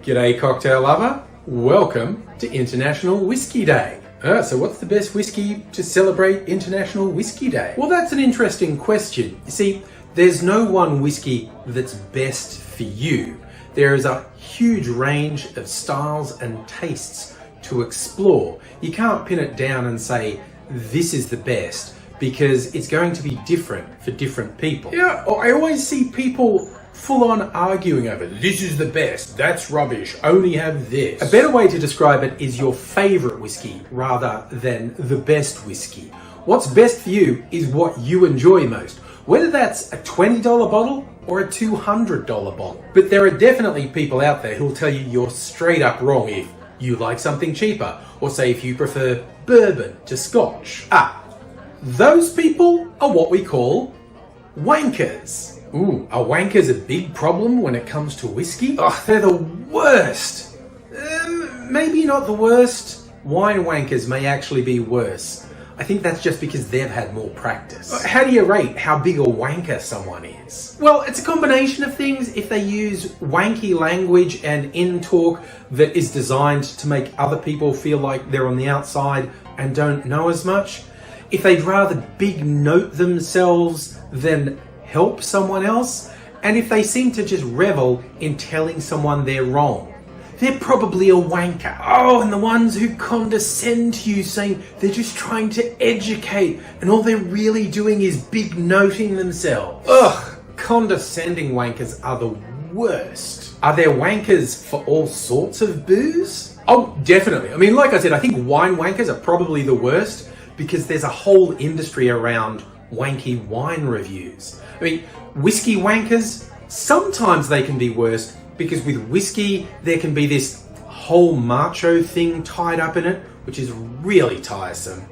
G'day cocktail lover, welcome to International Whiskey Day. So what's the best whiskey to celebrate International Whiskey Day? Well, that's an interesting question. You see, there's no one whiskey that's best for you. There is a huge range of styles and tastes to explore. You can't pin it down and say, this is the best, because it's going to be different for different people. Yeah, I always see people full on arguing over, this is the best, that's rubbish, only have this. A better way to describe it is your favorite whiskey rather than the best whiskey. What's best for you is what you enjoy most, whether that's a $20 bottle or a $200 bottle. But there are definitely people out there who'll tell you you're straight up wrong if you like something cheaper, or say if you prefer bourbon to scotch. Those people are what we call wankers. Ooh, are wankers a big problem when it comes to whiskey? Oh, they're the worst. Maybe not the worst. Wine wankers may actually be worse. I think that's just because they've had more practice. How do you rate how big a wanker someone is? Well, it's a combination of things. If they use wanky language and in-talk that is designed to make other people feel like they're on the outside and don't know as much. If they'd rather big note themselves than help someone else, and if they seem to just revel in telling someone they're wrong. They're probably a wanker. Oh, and the ones who condescend to you saying they're just trying to educate and all they're really doing is big noting themselves. Ugh, condescending wankers are the worst. Are there wankers for all sorts of booze? Oh, definitely. I mean, like I said, I think wine wankers are probably the worst because there's a whole industry around wanky wine reviews. I mean, whiskey wankers, sometimes they can be worse because with whiskey, there can be this whole macho thing tied up in it, which is really tiresome.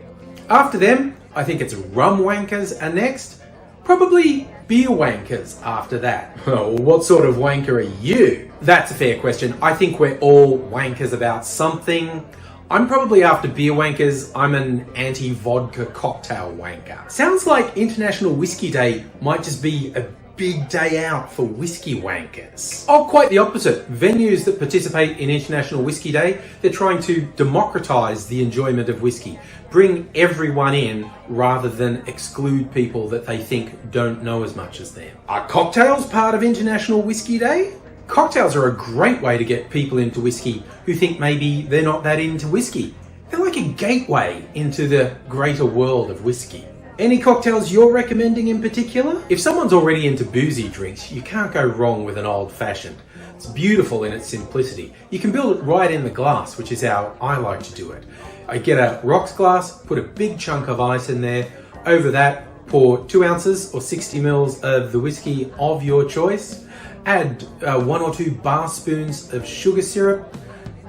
After them, I think it's rum wankers are next. Probably beer wankers after that. Oh, what sort of wanker are you? That's a fair question. I think we're all wankers about something. I'm probably after beer wankers. I'm an anti-vodka cocktail wanker. Sounds like International Whiskey Day might just be a big day out for whiskey wankers. Oh, quite the opposite. Venues that participate in International Whiskey Day, they're trying to democratize the enjoyment of whiskey. Bring everyone in rather than exclude people that they think don't know as much as them. Are cocktails part of International Whiskey Day? Cocktails are a great way to get people into whiskey who think maybe they're not that into whiskey. They're like a gateway into the greater world of whiskey. Any cocktails you're recommending in particular? If someone's already into boozy drinks, you can't go wrong with an old fashioned. It's beautiful in its simplicity. You can build it right in the glass, which is how I like to do it. I get a rocks glass, put a big chunk of ice in there. Over that, pour 2 ounces or 60 mils of the whiskey of your choice. Add 1 or 2 bar spoons of sugar syrup,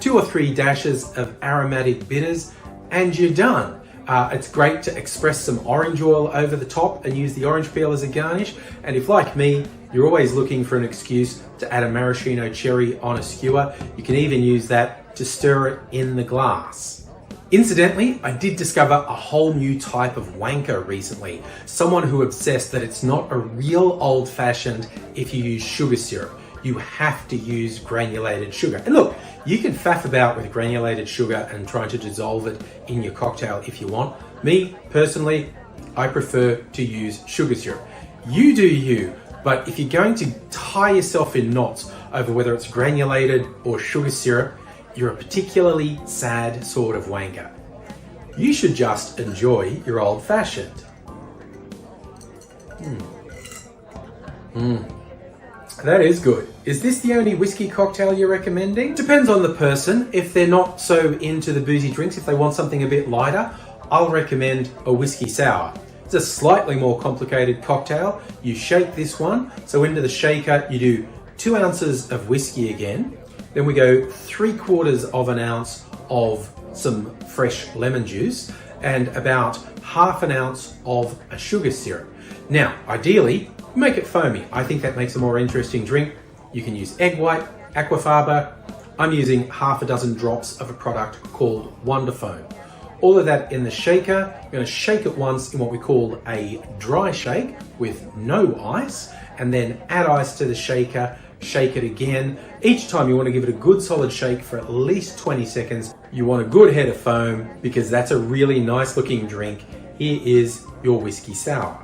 2 or 3 dashes of aromatic bitters, and you're done. It's great to express some orange oil over the top and use the orange peel as a garnish. And if, like me, you're always looking for an excuse to add a maraschino cherry on a skewer, you can even use that to stir it in the glass. Incidentally, I did discover a whole new type of wanker recently. Someone who obsessed that it's not a real old-fashioned if you use sugar syrup. You have to use granulated sugar. And look, you can faff about with granulated sugar and try to dissolve it in your cocktail if you want. Me, personally, I prefer to use sugar syrup. You do you, but if you're going to tie yourself in knots over whether it's granulated or sugar syrup, you're a particularly sad sort of wanker. You should just enjoy your old-fashioned. That is good. Is this the only whiskey cocktail you're recommending? Depends on the person. If they're not so into the boozy drinks, if they want something a bit lighter, I'll recommend a whiskey sour. It's a slightly more complicated cocktail. You shake this one. So into the shaker, you do 2 ounces of whiskey again. Then we go 3/4 of an ounce of some fresh lemon juice and about 1/2 ounce of a sugar syrup. Now, ideally, make it foamy. I think that makes a more interesting drink. You can use egg white, aquafaba. I'm using 6 drops of a product called Wonder Foam. All of that in the shaker. You're going to shake it once in what we call a dry shake with no ice, and then add ice to the shaker, shake it again. Each time you want to give it a good solid shake for at least 20 seconds. You want a good head of foam because that's a really nice looking drink. Here is your whiskey sour.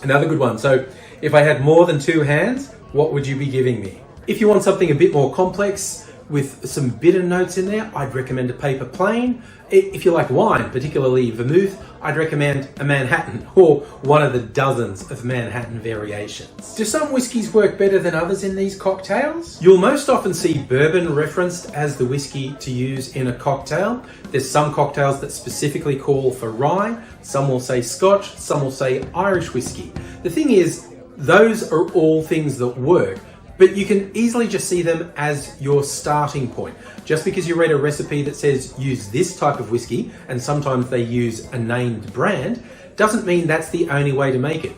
Another good one. So if I had more than 2 hands, what would you be giving me? If you want something a bit more complex with some bitter notes in there, I'd recommend a paper plane. If you like wine, particularly vermouth, I'd recommend a Manhattan or one of the dozens of Manhattan variations. Do some whiskies work better than others in these cocktails? You'll most often see bourbon referenced as the whiskey to use in a cocktail. There's some cocktails that specifically call for rye, some will say Scotch, some will say Irish whiskey. The thing is, those are all things that work, but you can easily just see them as your starting point. Just because you read a recipe that says use this type of whiskey, and sometimes they use a named brand, doesn't mean that's the only way to make it.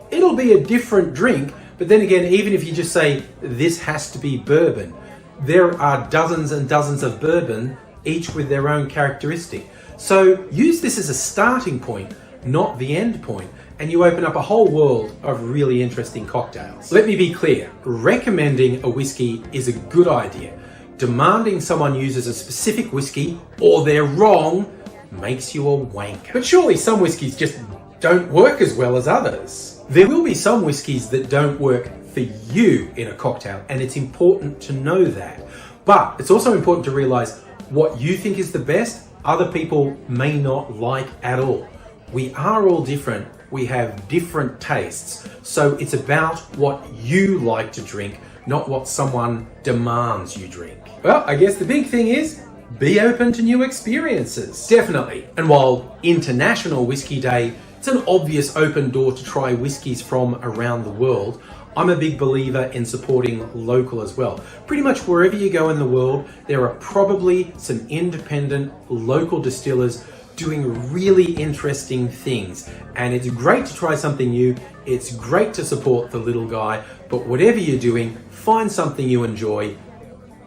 It'll be a different drink, but then again, even if you just say this has to be bourbon, there are dozens and dozens of bourbon, each with their own characteristic. So use this as a starting point, not the end point, and you open up a whole world of really interesting cocktails. Let me be clear, recommending a whiskey is a good idea. Demanding someone uses a specific whiskey, or they're wrong, makes you a wanker. But surely some whiskies just don't work as well as others. There will be some whiskies that don't work for you in a cocktail, and it's important to know that. But it's also important to realize what you think is the best, other people may not like at all. We are all different. We have different tastes. So it's about what you like to drink, not what someone demands you drink. Well, I guess the big thing is be open to new experiences. Definitely. And while International Whiskey Day, it's an obvious open door to try whiskies from around the world, I'm a big believer in supporting local as well. Pretty much wherever you go in the world, there are probably some independent local distillers doing really interesting things, and it's great to try something new. It's great to support the little guy, but whatever you're doing, find something you enjoy.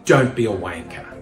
Don't be a wanker.